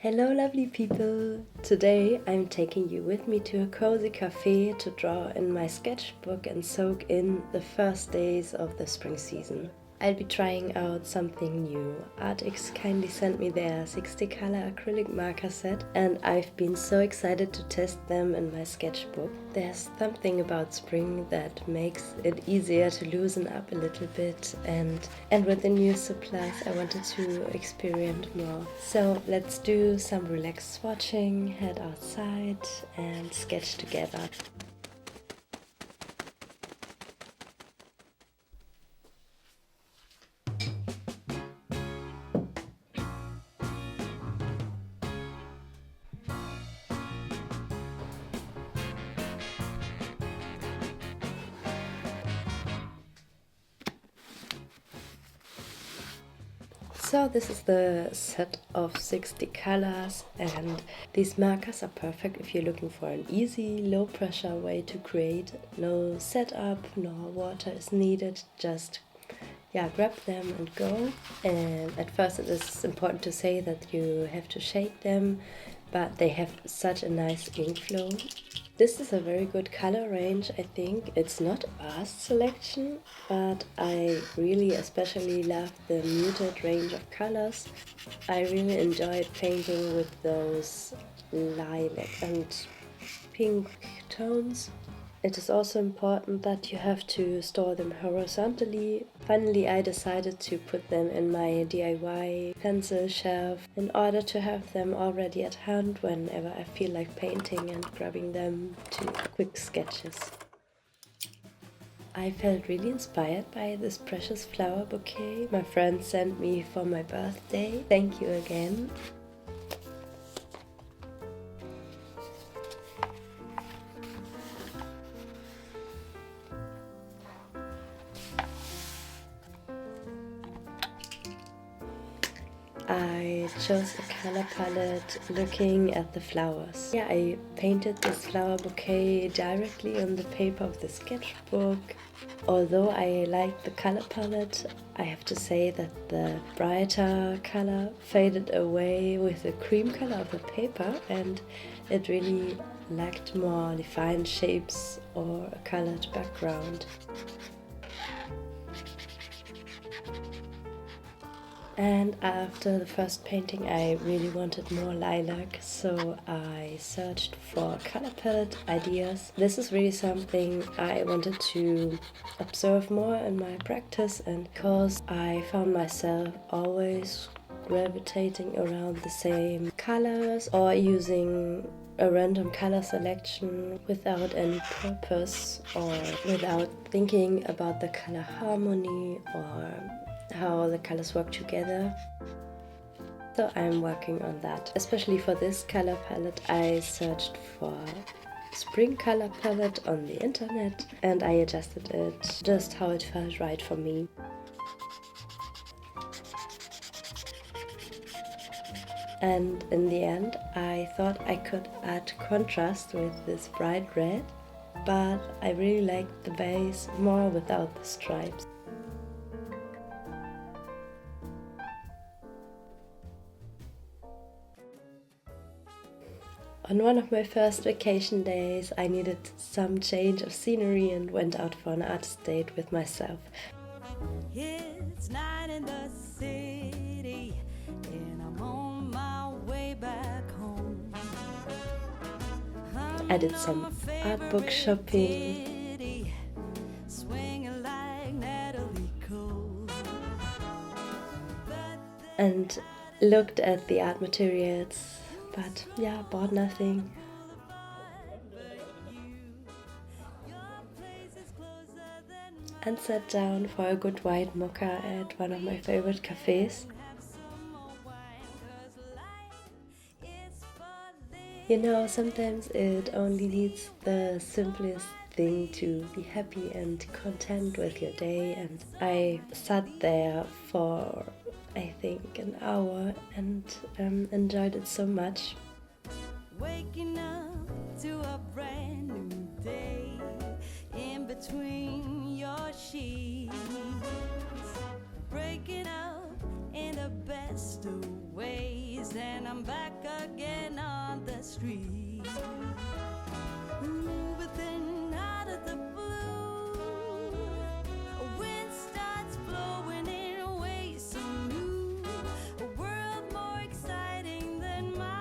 Hello lovely people! Today I'm taking you with me to a cozy cafe to draw in my sketchbook and soak in the first days of the spring season. I'll be trying out something new. Arrtx kindly sent me their 60 color acrylic marker set and I've been so excited to test them in my sketchbook. There's something about spring that makes it easier to loosen up a little bit and with the new supplies I wanted to experiment more. So let's do some relaxed swatching, head outside and sketch together. So this is the set of 60 colors, and these markers are perfect if you're looking for an easy, low pressure way to create. No setup, no water is needed, just grab them and go. And at first it is important to say that you have to shake them, but they have such a nice ink flow. This is a very good color range, I think. It's not a vast selection, but I really especially love the muted range of colors. I really enjoyed painting with those lilac and pink tones. It is also important that you have to store them horizontally. Finally, I decided to put them in my DIY pencil shelf in order to have them already at hand whenever I feel like painting and grabbing them to quick sketches. I felt really inspired by this precious flower bouquet my friend sent me for my birthday. Thank you again. I chose the color palette looking at the flowers. I painted this flower bouquet directly on the paper of the sketchbook. Although I liked the color palette, I have to say that the brighter color faded away with the cream color of the paper and it really lacked more defined shapes or a colored background. And after the first painting I really wanted more lilac, so I searched for color palette ideas. This is really something I wanted to observe more in my practice, and because I found myself always gravitating around the same colors or using a random color selection without any purpose or without thinking about the color harmony or how the colors work together. So I'm working on that. Especially for this color palette I searched for spring color palette on the internet and I adjusted it just how it felt right for me. And in the end I thought I could add contrast with this bright red, but I really liked the base more without the stripes. On one of my first vacation days, I needed some change of scenery and went out for an artist date with myself. It's night in the city, and I'm on my way back home. I did some art book shopping, and looked at the art materials. But bought nothing. And sat down for a good white mocha at one of my favorite cafes. You know, sometimes it only needs the simplest thing to be happy and content with your day, and I sat there for I think an hour and enjoyed it so much. Waking up to a brand new day in between your sheets, breaking up in in the best of ways, and I'm back again on the street. Ooh, but then out of the blue, a wind starts blowing in ways so new, a world more exciting than mine.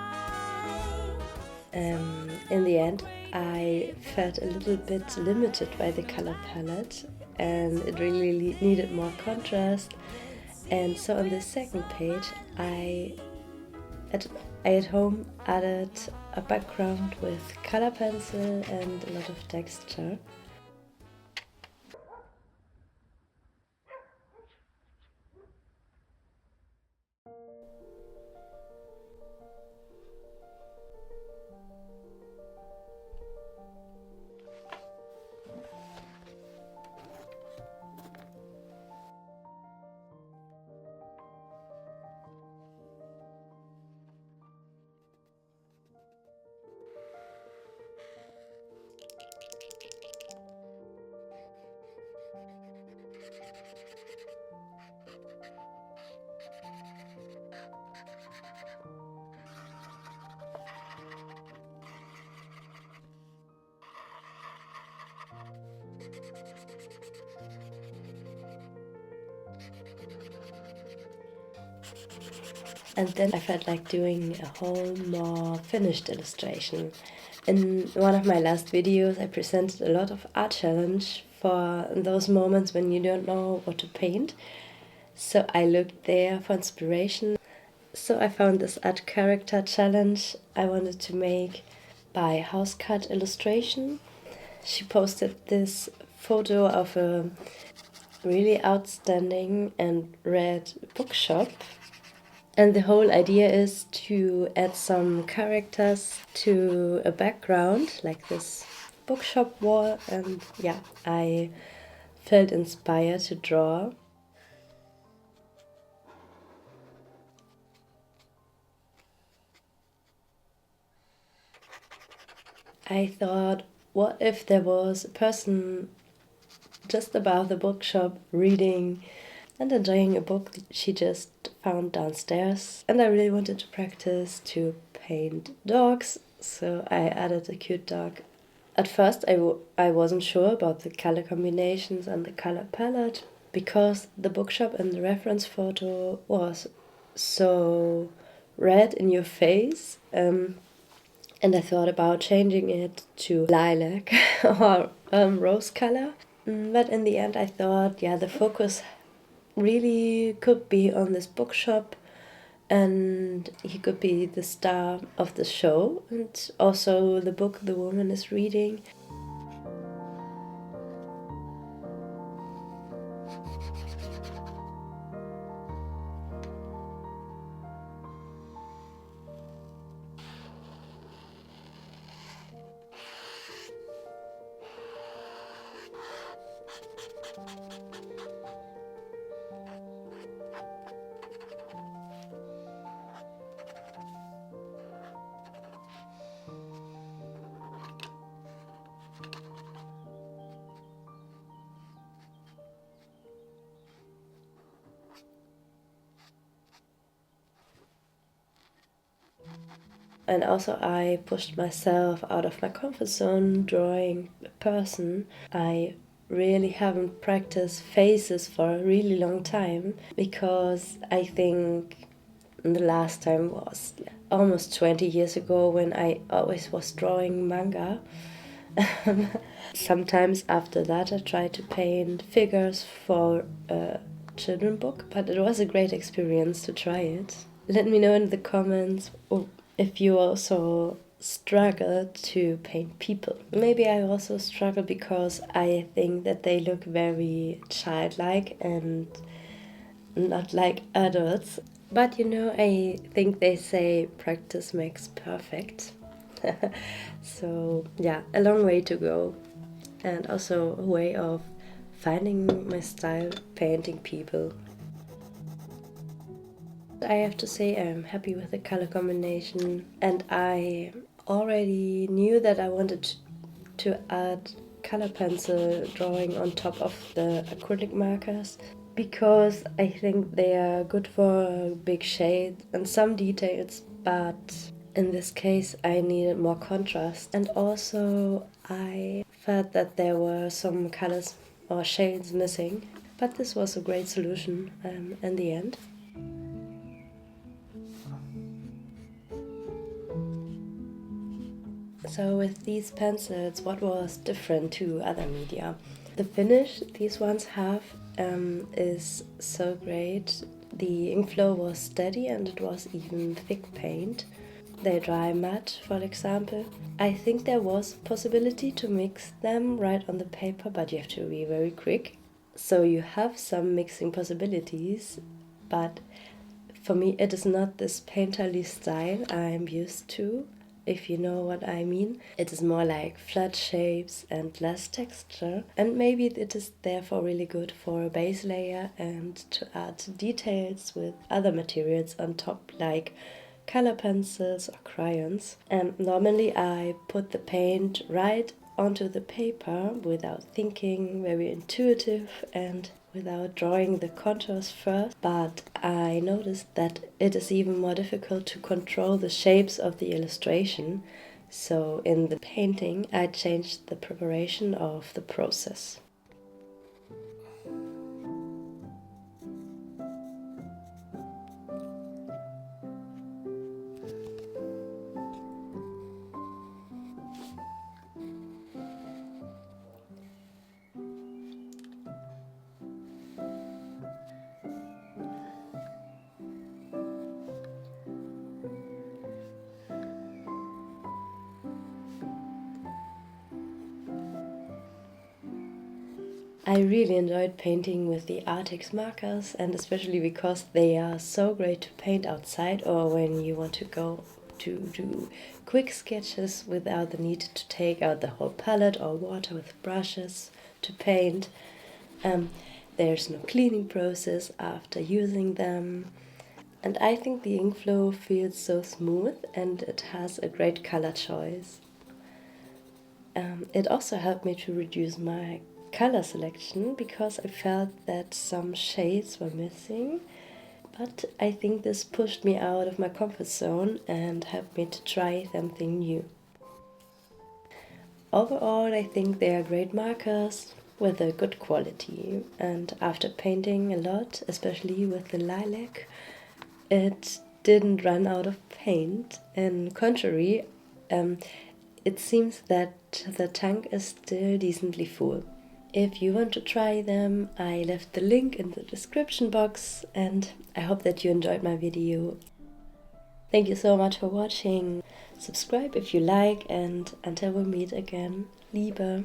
In the end, I felt a little bit limited by the color palette, and it really needed more contrast. And so on the second page, I at home added a background with color pencil and a lot of texture. And then I felt like doing a whole more finished illustration. In one of my last videos, I presented a lot of art challenge for those moments when you don't know what to paint. So I looked there for inspiration. So I found this art character challenge I wanted to make by House Cut Illustration. She posted this photo of a really outstanding and red bookshop. And the whole idea is to add some characters to a background, like this bookshop wall. And yeah, I felt inspired to draw. I thought, what if there was a person just above the bookshop reading and enjoying a book she just found downstairs. And I really wanted to practice to paint dogs, so I added a cute dog. At first I wasn't sure about the color combinations and the color palette, because the bookshop and the reference photo was so red in your face, and I thought about changing it to lilac or rose color. But in the end I thought, yeah, the focus really could be on this bookshop, and he could be the star of the show, and also the book the woman is reading. And also I pushed myself out of my comfort zone drawing a person. I really haven't practiced faces for a really long time, because I think the last time was almost 20 years ago, when I always was drawing manga. Sometimes after that I tried to paint figures for a children's book, but it was a great experience to try it. Let me know in the comments if you also struggle to paint people. Maybe I also struggle because I think that they look very childlike and not like adults. But you know, I think they say practice makes perfect. So yeah, a long way to go, and also a way of finding my style painting people. I have to say I'm happy with the color combination, and I already knew that I wanted to add color pencil drawing on top of the acrylic markers, because I think they are good for big shades and some details, but in this case I needed more contrast, and also I felt that there were some colors or shades missing, but this was a great solution in the end. So with these pencils, what was different to other media? The finish these ones have is so great. The ink flow was steady and it was even thick paint. They dry matte, for example. I think there was possibility to mix them right on the paper, but you have to be very quick. So you have some mixing possibilities, but for me it is not this painterly style I'm used to, if you know what I mean. It is more like flat shapes and less texture, and maybe it is therefore really good for a base layer and to add details with other materials on top, like color pencils or crayons. And normally I put the paint right onto the paper without thinking, very intuitive and without drawing the contours first, but I noticed that it is even more difficult to control the shapes of the illustration. So in the painting I changed the preparation of the process. I really enjoyed painting with the Arrtx markers, and especially because they are so great to paint outside or when you want to go to do quick sketches without the need to take out the whole palette or water with brushes to paint. There's no cleaning process after using them, and I think the ink flow feels so smooth and it has a great color choice. It also helped me to reduce my color selection because I felt that some shades were missing, but I think this pushed me out of my comfort zone and helped me to try something new. Overall, I think they are great markers with a good quality, and after painting a lot, especially with the lilac, it didn't run out of paint. And contrary, it seems that the tank is still decently full. If you want to try them, I left the link in the description box, and I hope that you enjoyed my video. Thank you so much for watching. Subscribe if you like, and until we meet again, Liebe.